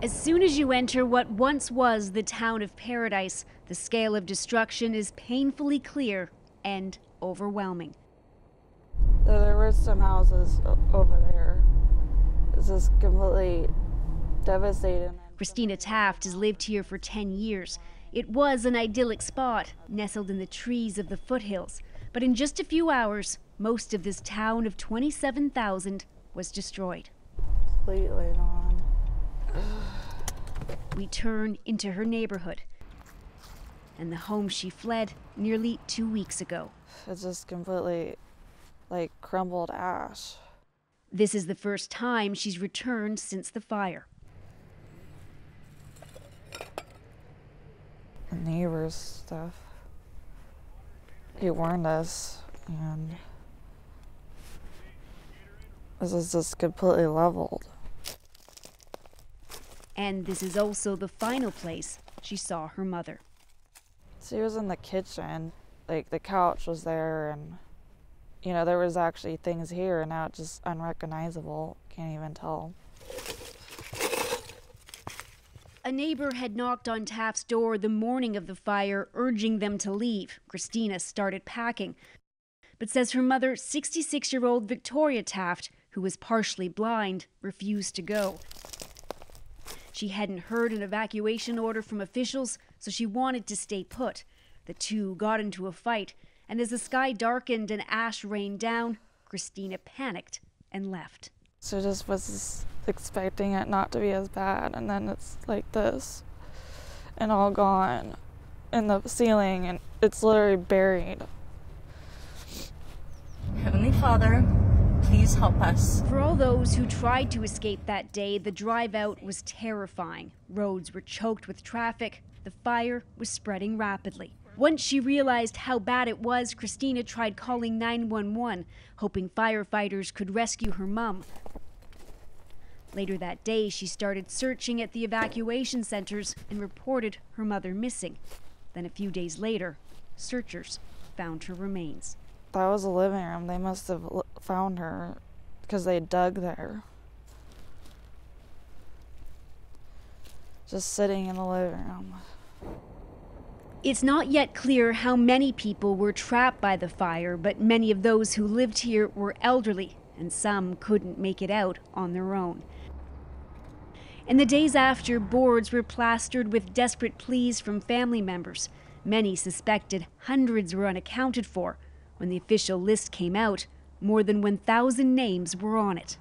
As soon as you enter what once was the town of Paradise, the scale of destruction is painfully clear and overwhelming. There were some houses over there. It's just completely devastating. Christina Taft has lived here for 10 years. It was an idyllic spot, nestled in the trees of the foothills. But in just a few hours, most of this town of 27,000 was destroyed. Completely gone. We turn into her neighborhood and the home she fled nearly 2 weeks ago. It's just completely like crumbled ash. This is the first time she's returned since the fire. The neighbors stuff. He warned us, and this is just completely leveled. And this is also the final place she saw her mother. She was in the kitchen, like the couch was there, and you know, there was actually things here, and now it's just unrecognizable. Can't even tell. A neighbor had knocked on Taft's door the morning of the fire, urging them to leave. Christina started packing, but says her mother, 66-year-old Victoria Taft, who was partially blind, refused to go. She hadn't heard an evacuation order from officials, so she wanted to stay put. The two got into a fight, and as the sky darkened and ash rained down, Christina panicked and left. So just was expecting it not to be as bad, and then it's like this, and all gone in the ceiling, and it's literally buried. Heavenly Father, please help us. For all those who tried to escape that day, the drive out was terrifying. Roads were choked with traffic. The fire was spreading rapidly. Once she realized how bad it was, Christina tried calling 911, hoping firefighters could rescue her mom. Later that day, she started searching at the evacuation centers and reported her mother missing. Then a few days later, searchers found her remains. That was a living room. They must have found her because they dug there. Just sitting in the living room. It's not yet clear how many people were trapped by the fire, but many of those who lived here were elderly, and some couldn't make it out on their own. In the days after, boards were plastered with desperate pleas from family members. Many suspected hundreds were unaccounted for. When the official list came out, more than 1,000 names were on it.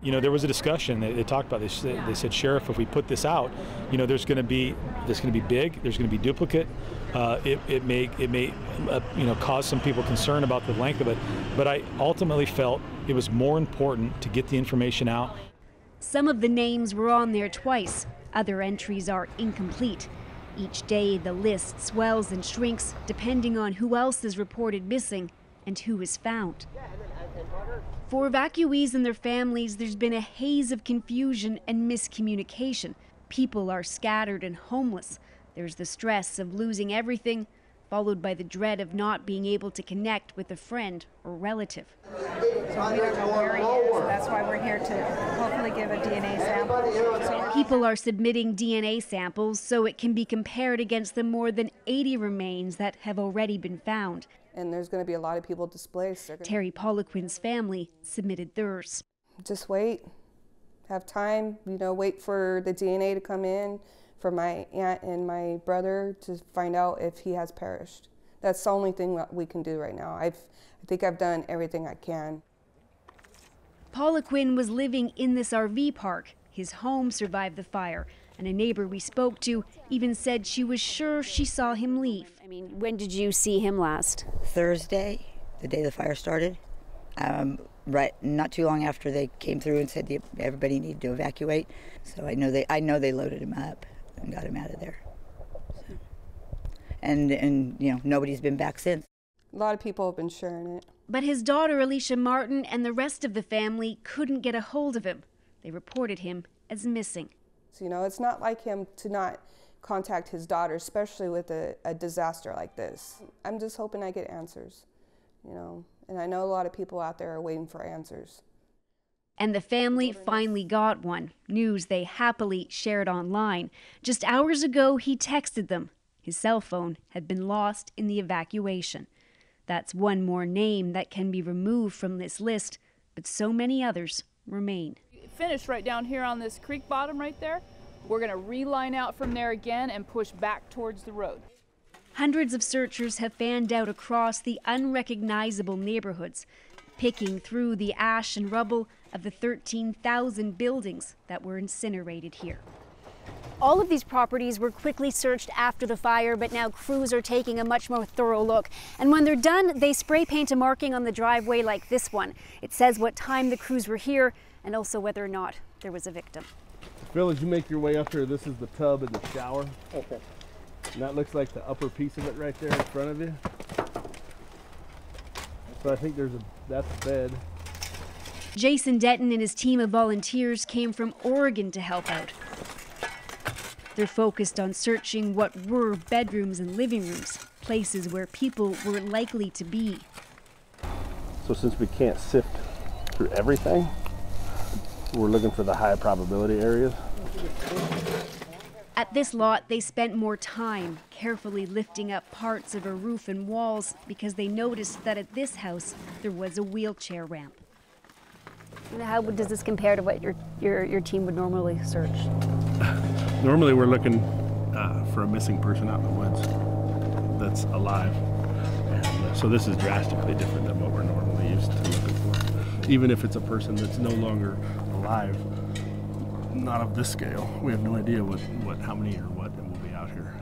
You know, there was a discussion. They talked about this. They said, Sheriff, if we put this out, you know, there's going to be big. There's going to be duplicate. It may you know, cause some people concern about the length of it. But I ultimately felt it was more important to get the information out. Some of the names were on there twice. Other entries are incomplete. Each day, the list swells and shrinks depending on who else is reported missing and who is found. For evacuees and their families, there's been a haze of confusion and miscommunication. People are scattered and homeless. There's the stress of losing everything, followed by the dread of not being able to connect with a friend or relative. So we don't know where he is, so that's why we're here to hopefully give a DNA sample. People are submitting DNA samples so it can be compared against the more than 80 remains that have already been found. And there's going to be a lot of people displaced. Terry Poliquin's family submitted theirs. Just wait, have time, you know, wait for the DNA to come in, for my aunt and my brother to find out if he has perished. That's the only thing that we can do right now. I think I've done everything I can. Poliquin was living in this RV park. His home survived the fire, and a neighbor we spoke to even said she was sure she saw him leave. I mean, when did you see him last? Thursday, the day the fire started. Right, not too long after they came through and said everybody needed to evacuate. So I know they loaded him up and got him out of there. So, and you know, nobody's been back since. A lot of people have been sharing it. But his daughter Alicia Martin and the rest of the family couldn't get a hold of him. They reported him as missing. So, you know, it's not like him to not contact his daughter, especially with a disaster like this. I'm just hoping I get answers, you know, and I know a lot of people out there are waiting for answers. And the family finally got one, news they happily shared online. Just hours ago, he texted them. His cell phone had been lost in the evacuation. That's one more name that can be removed from this list, but so many others remain. Finish right down here on this creek bottom right there. We're going to reline out from there again and push back towards the road. Hundreds of searchers have fanned out across the unrecognizable neighborhoods, picking through the ash and rubble of the 13,000 buildings that were incinerated here. All of these properties were quickly searched after the fire, but now crews are taking a much more thorough look. And when they're done, they spray paint a marking on the driveway like this one. It says what time the crews were here and also whether or not there was a victim. Phil, as you make your way up here, this is the tub and the shower. Okay. And that looks like the upper piece of it right there in front of you. So I think that's a bed. Jason Denton and his team of volunteers came from Oregon to help out. They're focused on searching what were bedrooms and living rooms, places where people were likely to be. So since we can't sift through everything, we're looking for the high probability areas. At this lot, they spent more time carefully lifting up parts of a roof and walls because they noticed that at this house there was a wheelchair ramp. How does this compare to what your team would normally search? Normally we're looking for a missing person out in the woods that's alive. And so this is drastically different than what we're normally used to looking for. Even if it's a person that's no longer alive, not of this scale. We have no idea how many or what will be out here.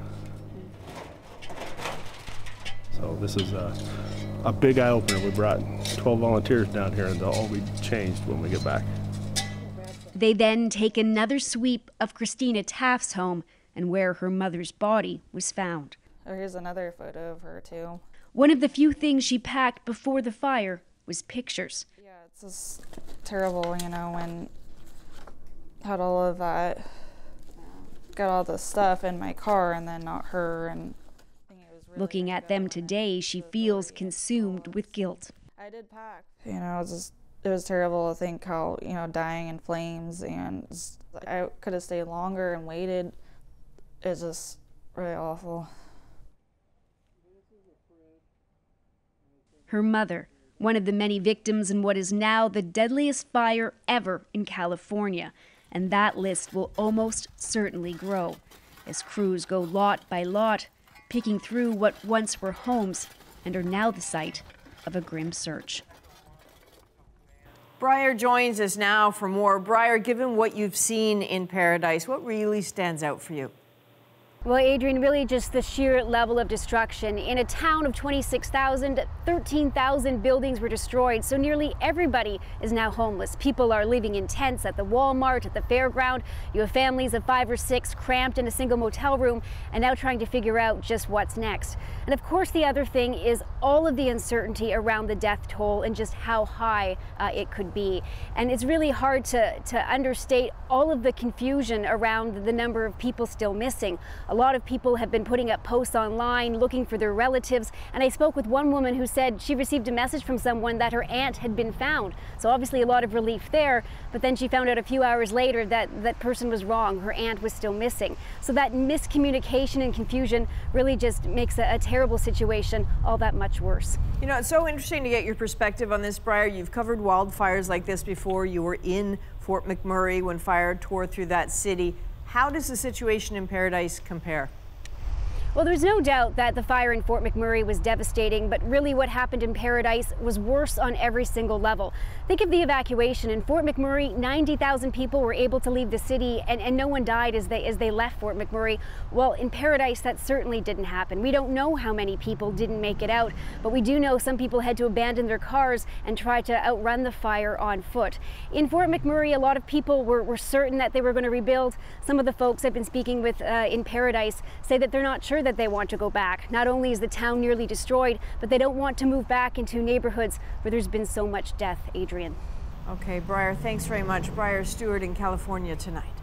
So this is a big eye opener. We brought 12 volunteers down here and they'll all be changed when we get back. They then take another sweep of Christina Taft's home and where her mother's body was found. Oh, here's another photo of her too. One of the few things she packed before the fire was pictures. Yeah, it's just terrible, you know, when had all of that, got all the stuff in my car and then not her. And looking at them today, she feels consumed with guilt. I did pack. You know, it was terrible to think how, you know, dying in flames, and I could have stayed longer and waited. It's just really awful. Her mother, one of the many victims in what is now the deadliest fire ever in California. And that list will almost certainly grow as crews go lot by lot, picking through what once were homes and are now the site of a grim search. Briar joins us now for more. Briar, given what you've seen in Paradise, what really stands out for you? Well, Adrian, really just the sheer level of destruction. In a town of 26,000, 13,000 buildings were destroyed, so nearly everybody is now homeless. People are living in tents at the Walmart, at the fairground. You have families of 5 or 6 cramped in a single motel room and now trying to figure out just what's next. And of course, the other thing is all of the uncertainty around the death toll and just how high it could be. And it's really hard to understate all of the confusion around the number of people still missing. A lot of people have been putting up posts online looking for their relatives, and I spoke with one woman who said she received a message from someone that her aunt had been found. So obviously a lot of relief there, but then she found out a few hours later that that person was wrong. Her aunt was still missing. So that miscommunication and confusion really just makes a terrible situation all that much worse. You know, it's so interesting to get your perspective on this, Briar. You've covered wildfires like this before. You were in Fort McMurray when fire tore through that city. How does the situation in Paradise compare? Well, there's no doubt that the fire in Fort McMurray was devastating, but really what happened in Paradise was worse on every single level. Think of the evacuation. In Fort McMurray, 90,000 people were able to leave the city and no one died as they left Fort McMurray. Well, in Paradise, that certainly didn't happen. We don't know how many people didn't make it out, but we do know some people had to abandon their cars and try to outrun the fire on foot. In Fort McMurray, a lot of people were certain that they were going to rebuild. Some of the folks I've been speaking with in Paradise say that they're not sure that they want to go back. Not only is the town nearly destroyed, but they don't want to move back into neighborhoods where there's been so much death, Adrian. Okay, Briar, thanks very much. Briar, Stewart in California tonight.